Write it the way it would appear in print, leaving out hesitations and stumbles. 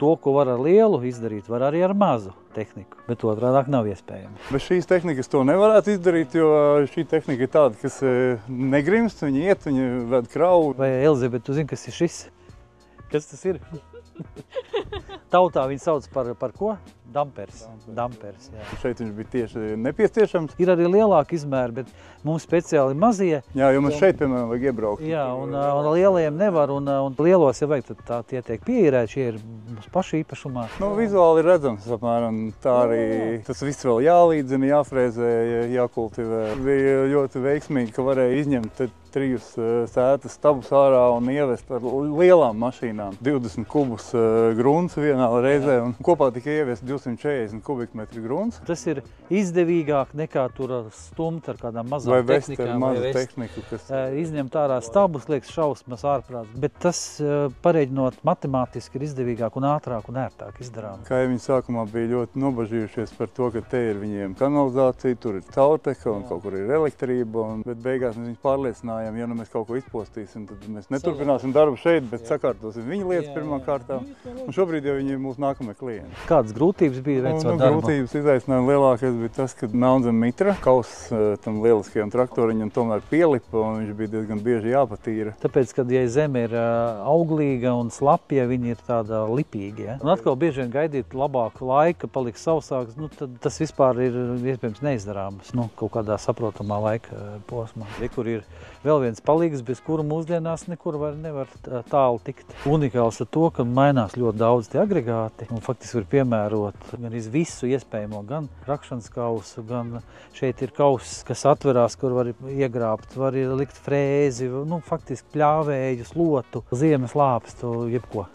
to, ko var ar lielu izdarīt, var arī ar mazu tehniku, bet otrādāk nav iespējams. Bez šīs tehnikas to nevarētu izdarīt, jo šī tehnika ir tāda, kas negrimst, viņi iet, viņi ved kravu. Vai, Elizabete, tu zini, kas ir šis? Kas tas ir? Tautā viņi sauc par ko? Dampers. Dampers, jā. Šeit viņš bija tieši nepieciešams. Ir arī lielāki izmēri, bet mums speciāli mazie. Jā, jo mums šeit, piemēram, vajag iebraukt. Jā, un lielajiem nevar, un lielos, ja vajag, tad tā tie tiek pieīrēti, šie ir mums paši īpašumā. Nu, vizuāli ir redzams, apmēram, tā arī tas viss vēl jālīdzina, jāfrēzē, jākultivē. Bija ļoti veiksmīgi, ka varēja izņemt 3 sētas stabus ārā un ievest ar lielām mašīnām. 20 kubus grunts vienā reizē, un kopā tika ievest 240 kubikmetri grunts. Tas ir izdevīgāk nekā tur stumt ar kādām mazām tehnikām. Vai mazu tehniku, kas... Izņemt ārā stabus, liekas šausmas ārprāts, bet tas pareiģinot matemātiski ir izdevīgāk un ātrāk un ērtāk izdarām. Kaimiņi sākumā bija ļoti nobažījušies par to, ka te ir viņiem kanalizācija, tur ir caurteka un kaut kur ir elektrība, bet beigās mēs viņus pārliecinājām, ja nu mēs kaut ko izpostīsim, tad mēs neturpināsim darbu šeit, bet sakārtosim viņa lietas pirmā kārtā. Un šobrīd jau viņi ir mūsu nākamie klienti. Kādas grūtības bija veicot darbu? Grūtības izaicinājumi lielākais bija tas, ka melnzem mitra kauss tam lieliskajam traktoriņam tomēr pielipa, un viņš bija diezgan bieži jāpatīra. Tāpēc, kad ja zeme ir auglīga un slapja, viņi ir tāda lipīgi. Ja? Un atkal bieži vien gaidīt labāku laiku, paliks sausāks, nu, tad tas vispār ir iespējams neizdarāms, nu, kaut kādā saprotamā laika posmā. Kur ir vēl viens palīgs, bez kura mūsdienās nekur nevar tālu tikt. Unikāls ar to, ka mainās ļoti daudz tie agregāti, un faktiski var piemērot gan visu iespējamo, gan rakšanas kausu, gan šeit ir kauss, kas atverās, kur var iegrābt, var likt frēzi, nu, faktiski pļāvēju, slotu, ziemes lāpstu, jebko.